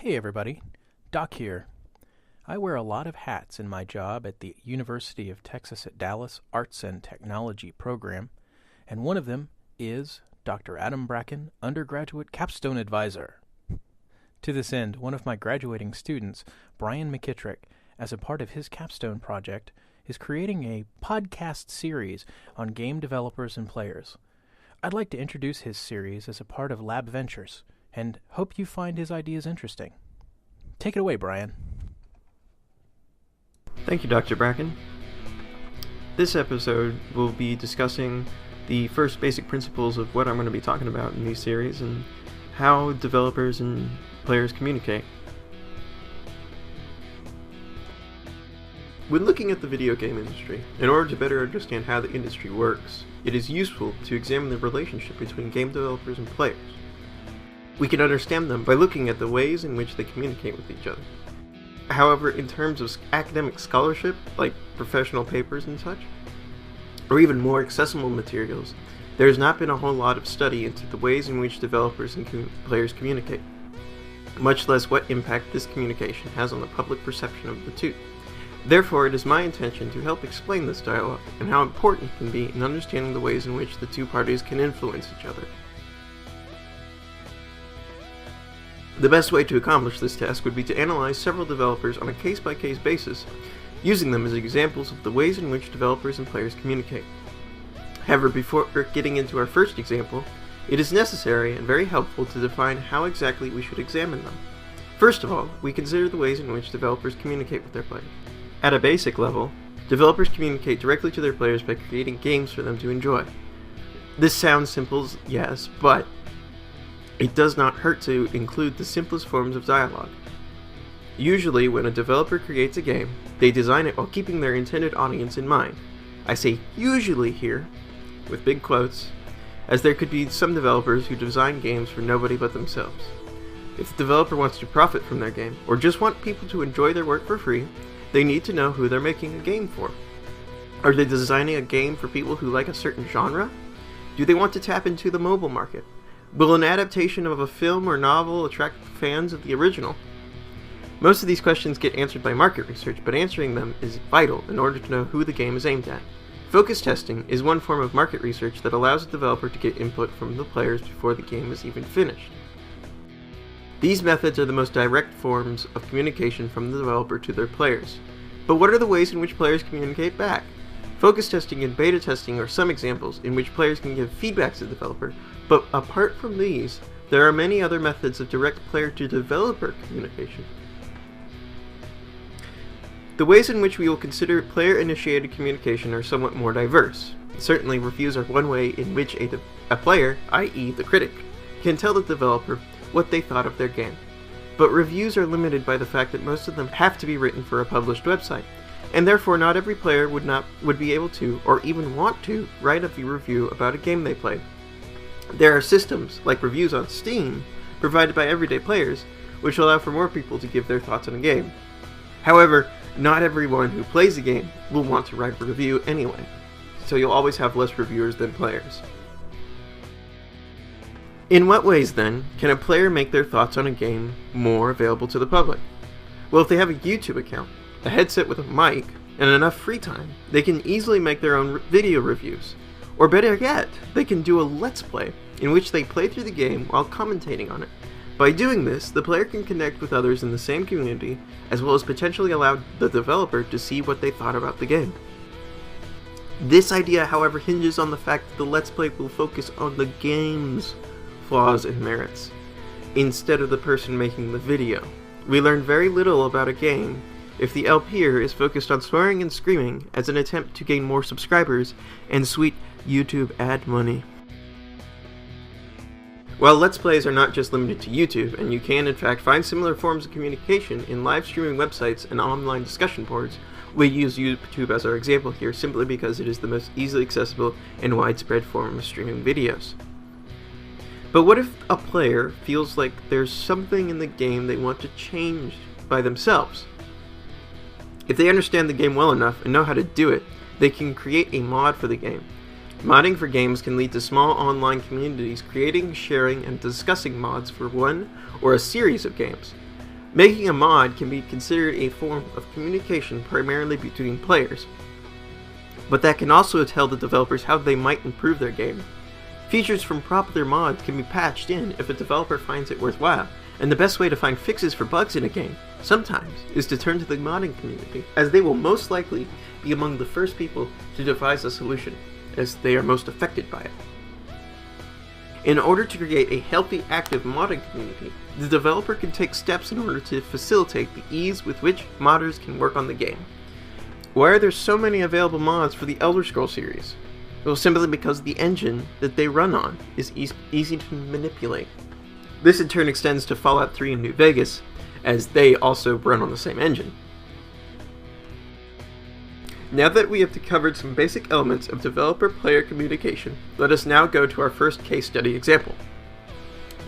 Hey everybody, Doc here. I wear a lot of hats in my job at the University of Texas at Dallas Arts and Technology program, and one of them is Dr. Adam Bracken, Undergraduate Capstone Advisor. To this end, one of my graduating students, Brian McKittrick, as a part of his capstone project, is creating a podcast series on game developers and players. I'd like to introduce his series as a part of Lab Ventures, and hope you find his ideas interesting. Take it away, Brian. Thank you, Dr. Bracken. This episode will be discussing the first basic principles of what I'm going to be talking about in these series and how developers and players communicate. When looking at the video game industry, in order to better understand how the industry works, it is useful to examine the relationship between game developers and players. We can understand them by looking at the ways in which they communicate with each other. However, in terms of academic scholarship, like professional papers and such, or even more accessible materials, there has not been a whole lot of study into the ways in which developers and players communicate, much less what impact this communication has on the public perception of the two. Therefore, it is my intention to help explain this dialogue and how important it can be in understanding the ways in which the two parties can influence each other. The best way to accomplish this task would be to analyze several developers on a case-by-case basis, using them as examples of the ways in which developers and players communicate. However, before getting into our first example, it is necessary and very helpful to define how exactly we should examine them. First of all, we consider the ways in which developers communicate with their players. At a basic level, developers communicate directly to their players by creating games for them to enjoy. This sounds simple, yes, but it does not hurt to include the simplest forms of dialogue. Usually, when a developer creates a game, they design it while keeping their intended audience in mind. I say usually here, with big quotes, as there could be some developers who design games for nobody but themselves. If the developer wants to profit from their game, or just want people to enjoy their work for free, they need to know who they're making a game for. Are they designing a game for people who like a certain genre? Do they want to tap into the mobile market? Will an adaptation of a film or novel attract fans of the original? Most of these questions get answered by market research, but answering them is vital in order to know who the game is aimed at. Focus testing is one form of market research that allows a developer to get input from the players before the game is even finished. These methods are the most direct forms of communication from the developer to their players. But what are the ways in which players communicate back? Focus testing and beta testing are some examples in which players can give feedback to the developer, but apart from these, there are many other methods of direct player-to-developer communication. The ways in which we will consider player-initiated communication are somewhat more diverse. Certainly, reviews are one way in which a player, i.e. the critic, can tell the developer what they thought of their game. But reviews are limited by the fact that most of them have to be written for a published website, and therefore not every player would be able to, or even want to, write a review about a game they played. There are systems, like reviews on Steam, provided by everyday players, which allow for more people to give their thoughts on a game. However, not everyone who plays a game will want to write a review anyway, so you'll always have less reviewers than players. In what ways, then, can a player make their thoughts on a game more available to the public? Well, if they have a YouTube account, a headset with a mic, and enough free time, they can easily make their own video reviews. Or better yet, they can do a Let's Play, in which they play through the game while commentating on it. By doing this, the player can connect with others in the same community, as well as potentially allow the developer to see what they thought about the game. This idea, however, hinges on the fact that the Let's Play will focus on the game's flaws and merits, instead of the person making the video. We learn very little about a game if the LPer is focused on swearing and screaming as an attempt to gain more subscribers and sweet YouTube ad money. While Let's Plays are not just limited to YouTube, and you can in fact find similar forms of communication in live streaming websites and online discussion boards, we use YouTube as our example here simply because it is the most easily accessible and widespread form of streaming videos. But what if a player feels like there's something in the game they want to change by themselves? If they understand the game well enough and know how to do it, they can create a mod for the game. Modding for games can lead to small online communities creating, sharing, and discussing mods for one or a series of games. Making a mod can be considered a form of communication primarily between players, but that can also tell the developers how they might improve their game. Features from popular mods can be patched in if a developer finds it worthwhile, and the best way to find fixes for bugs in a game, sometimes, is to turn to the modding community, as they will most likely be among the first people to devise a solution, as they are most affected by it. In order to create a healthy, active modding community, the developer can take steps in order to facilitate the ease with which modders can work on the game. Why are there so many available mods for the Elder Scrolls series? Well, simply because the engine that they run on is easy to manipulate. This in turn extends to Fallout 3 and New Vegas, as they also run on the same engine. Now that we have covered some basic elements of developer-player communication, let us now go to our first case study example.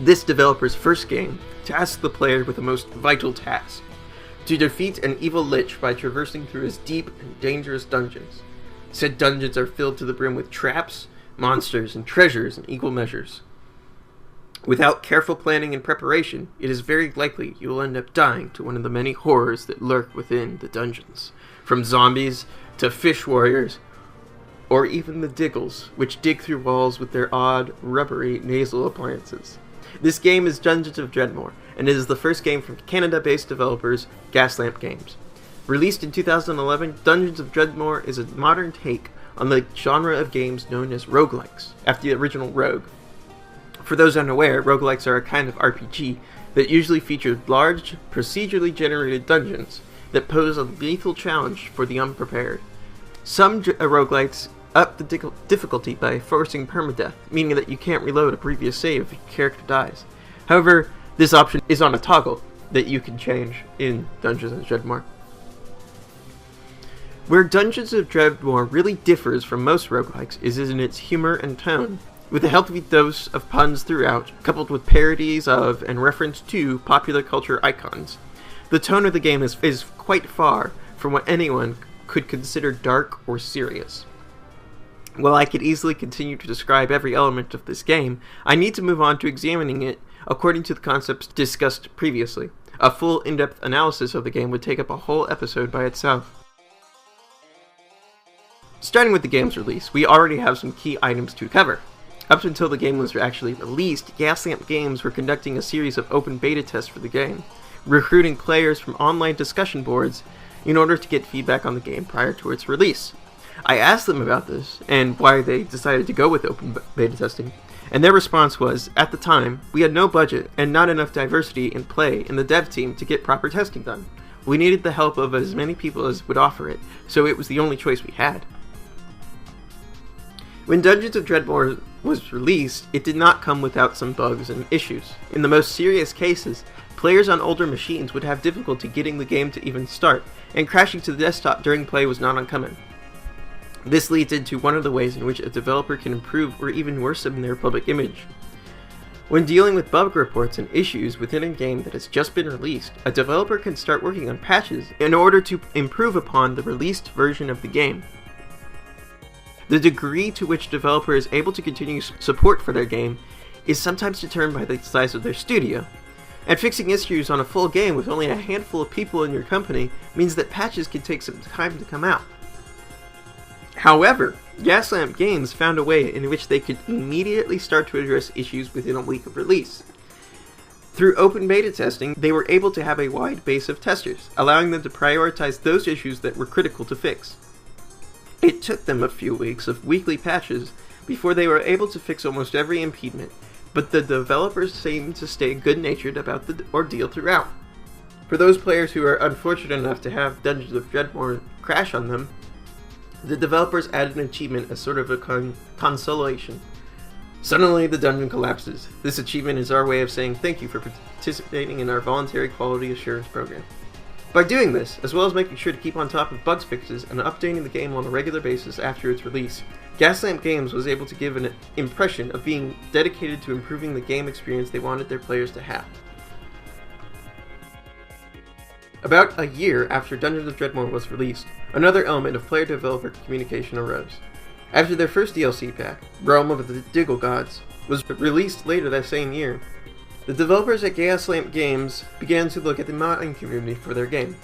This developer's first game tasks the player with the most vital task: to defeat an evil lich by traversing through his deep and dangerous dungeons. Said dungeons are filled to the brim with traps, monsters, and treasures in equal measures. Without careful planning and preparation, it is very likely you will end up dying to one of the many horrors that lurk within the dungeons, from zombies to fish warriors, or even the diggles, which dig through walls with their odd, rubbery nasal appliances. This game is Dungeons of Dredmor, and it is the first game from Canada-based developers Gaslamp Games. Released in 2011, Dungeons of Dredmor is a modern take on the genre of games known as roguelikes, after the original Rogue. For those unaware, roguelikes are a kind of RPG that usually feature large, procedurally generated dungeons that pose a lethal challenge for the unprepared. Some roguelikes up the difficulty by forcing permadeath, meaning that you can't reload a previous save if your character dies. However, this option is on a toggle that you can change in Dungeons of Dredmor. Where Dungeons of Dredmor really differs from most roguelikes is in its humor and tone, with a healthy dose of puns throughout, coupled with parodies of and reference to popular culture icons. The tone of the game is quite far from what anyone could consider dark or serious. While I could easily continue to describe every element of this game, I need to move on to examining it according to the concepts discussed previously. A full in-depth analysis of the game would take up a whole episode by itself. Starting with the game's release, we already have some key items to cover. Up until the game was actually released, Gaslamp Games were conducting a series of open beta tests for the game, recruiting players from online discussion boards in order to get feedback on the game prior to its release. I asked them about this and why they decided to go with open beta testing, and their response was, at the time, we had no budget and not enough diversity in play in the dev team to get proper testing done. We needed the help of as many people as would offer it, so it was the only choice we had. When Dungeons of Dredmor was released, it did not come without some bugs and issues. In the most serious cases, players on older machines would have difficulty getting the game to even start, and crashing to the desktop during play was not uncommon. This leads into one of the ways in which a developer can improve or even worsen their public image. When dealing with bug reports and issues within a game that has just been released, a developer can start working on patches in order to improve upon the released version of the game. The degree to which a developer is able to continue support for their game is sometimes determined by the size of their studio, and fixing issues on a full game with only a handful of people in your company means that patches can take some time to come out. However, Gaslamp Games found a way in which they could immediately start to address issues within a week of release. Through open beta testing, they were able to have a wide base of testers, allowing them to prioritize those issues that were critical to fix. It took them a few weeks of weekly patches before they were able to fix almost every impediment, but the developers seemed to stay good-natured about the ordeal throughout. For those players who are unfortunate enough to have Dungeons of Dredmor crash on them, the developers added an achievement as sort of a consolation. Suddenly the dungeon collapses. This achievement is our way of saying thank you for participating in our voluntary quality assurance program. By doing this, as well as making sure to keep on top of bug fixes and updating the game on a regular basis after its release, Gaslamp Games was able to give an impression of being dedicated to improving the game experience they wanted their players to have. About a year after Dungeons of Dredmor was released, another element of player-developer communication arose. After their first DLC pack, Realm of the Diggle Gods, was released later that same year, the developers at Gaslamp Games began to look at the modding community for their game.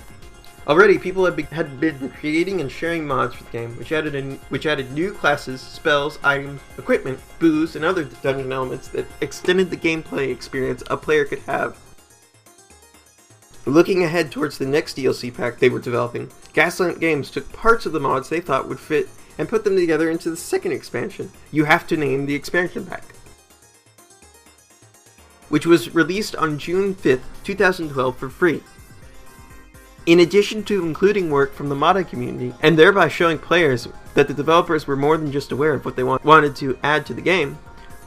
Already, people had been creating and sharing mods for the game, which added new classes, spells, items, equipment, booze, and other dungeon elements that extended the gameplay experience a player could have. Looking ahead towards the next DLC pack they were developing, Gaslamp Games took parts of the mods they thought would fit and put them together into the second expansion, You Have to Name the Expansion Pack, which was released on June 5th, 2012 for free. In addition to including work from the modding community, and thereby showing players that the developers were more than just aware of what they wanted to add to the game,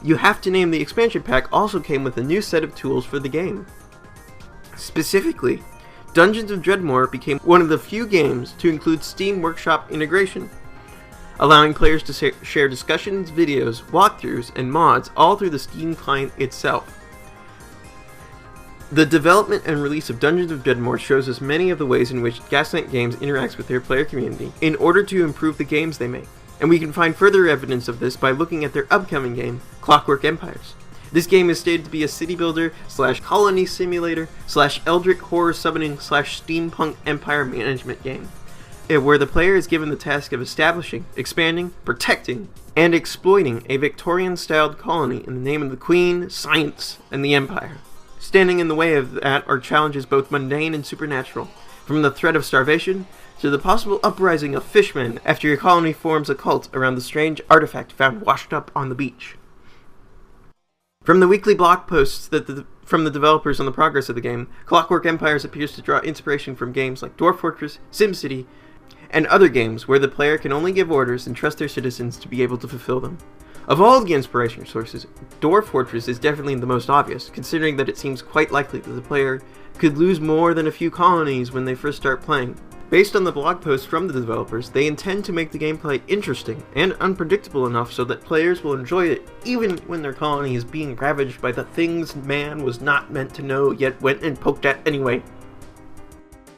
You Have to Name the Expansion Pack also came with a new set of tools for the game. Specifically, Dungeons of Dredmor became one of the few games to include Steam Workshop integration, allowing players to share discussions, videos, walkthroughs, and mods all through the Steam client itself. The development and release of Dungeons of Dredmor shows us many of the ways in which Gaslamp Games interacts with their player community in order to improve the games they make, and we can find further evidence of this by looking at their upcoming game, Clockwork Empires. This game is stated to be a city builder / colony simulator / eldritch horror summoning / steampunk empire management game, where the player is given the task of establishing, expanding, protecting, and exploiting a Victorian-styled colony in the name of the Queen, science, and the Empire. Standing in the way of that are challenges both mundane and supernatural, from the threat of starvation to the possible uprising of fishmen after your colony forms a cult around the strange artifact found washed up on the beach. From the weekly blog posts from the developers on the progress of the game, Clockwork Empires appears to draw inspiration from games like Dwarf Fortress, SimCity, and other games where the player can only give orders and trust their citizens to be able to fulfill them. Of all the inspiration sources, Dwarf Fortress is definitely the most obvious, considering that it seems quite likely that the player could lose more than a few colonies when they first start playing. Based on the blog posts from the developers, they intend to make the gameplay interesting and unpredictable enough so that players will enjoy it even when their colony is being ravaged by the things man was not meant to know yet went and poked at anyway.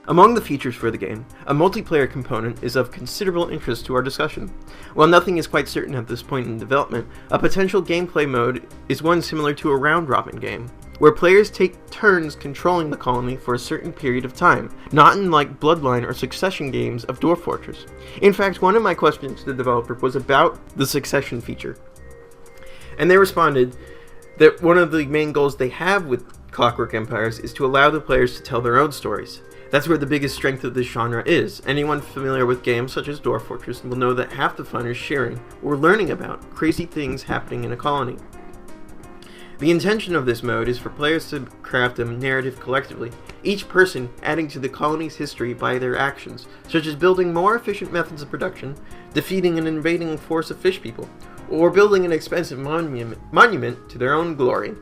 Among the features for the game, a multiplayer component is of considerable interest to our discussion. While nothing is quite certain at this point in development, a potential gameplay mode is one similar to a round-robin game, where players take turns controlling the colony for a certain period of time, not unlike Bloodline or Succession games of Dwarf Fortress. In fact, one of my questions to the developer was about the Succession feature, and they responded that one of the main goals they have with Clockwork Empires is to allow the players to tell their own stories. That's where the biggest strength of this genre is. Anyone familiar with games such as Dwarf Fortress will know that half the fun is sharing or learning about crazy things happening in a colony. The intention of this mode is for players to craft a narrative collectively, each person adding to the colony's history by their actions, such as building more efficient methods of production, defeating an invading force of fish people, or building an expensive monument to their own glory.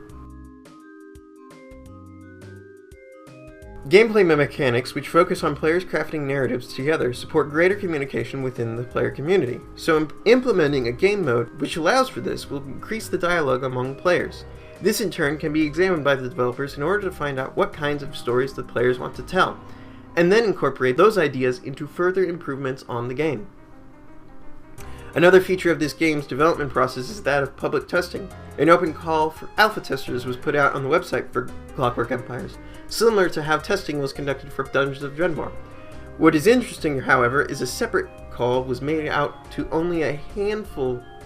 Gameplay mechanics which focus on players crafting narratives together support greater communication within the player community, so implementing a game mode which allows for this will increase the dialogue among players. This in turn can be examined by the developers in order to find out what kinds of stories the players want to tell, and then incorporate those ideas into further improvements on the game. Another feature of this game's development process is that of public testing. An open call for alpha testers was put out on the website for Clockwork Empires, similar to how testing was conducted for Dungeons of Dredmor. What is interesting, however, is a separate call was made out to only a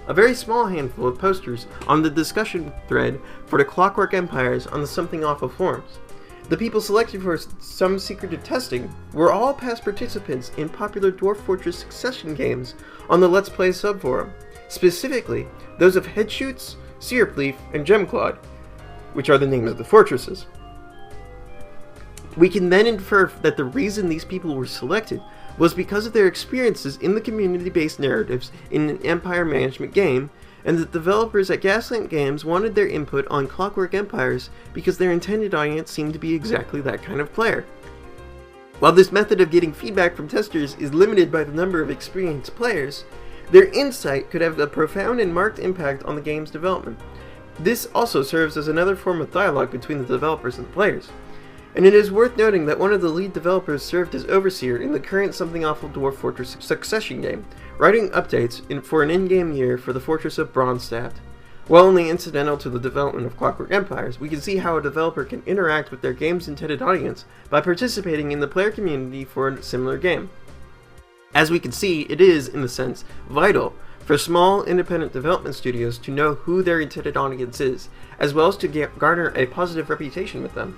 very small handful of posters on the discussion thread for the Clockwork Empires on the Something Awful forums. The people selected for some secretive testing were all past participants in popular Dwarf Fortress Succession games on the Let's Play subforum, specifically those of Headshoots, Syrupleaf, and Gemclawed, which are the names of the fortresses. We can then infer that the reason these people were selected was because of their experiences in the community-based narratives in an empire management game, and the developers at Gaslamp Games wanted their input on Clockwork Empires because their intended audience seemed to be exactly that kind of player. While this method of getting feedback from testers is limited by the number of experienced players, their insight could have a profound and marked impact on the game's development. This also serves as another form of dialogue between the developers and the players. And it is worth noting that one of the lead developers served as overseer in the current Something Awful Dwarf Fortress Succession game, writing updates for an in-game year for the Fortress of Bronstadt. While only incidental to the development of Clockwork Empires, we can see how a developer can interact with their game's intended audience by participating in the player community for a similar game. As we can see, it is, in a sense, vital for small independent development studios to know who their intended audience is, as well as to garner a positive reputation with them.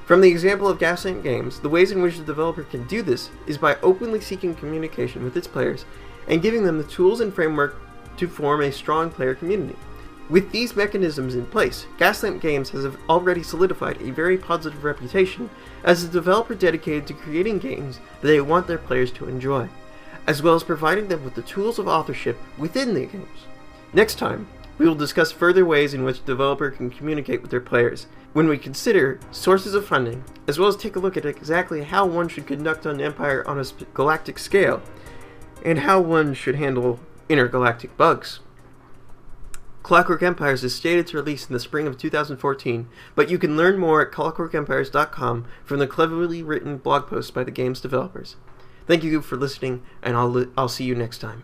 From the example of Gaslamp Games, the ways in which the developer can do this is by openly seeking communication with its players and giving them the tools and framework to form a strong player community. With these mechanisms in place, Gaslamp Games has already solidified a very positive reputation as a developer dedicated to creating games that they want their players to enjoy, as well as providing them with the tools of authorship within the games. Next time, we will discuss further ways in which a developer can communicate with their players, when we consider sources of funding, as well as take a look at exactly how one should conduct an empire on a galactic scale, and how one should handle intergalactic bugs. Clockwork Empires is stated to release in the spring of 2014, but you can learn more at clockworkempires.com from the cleverly written blog posts by the game's developers. Thank you for listening, and I'll see you next time.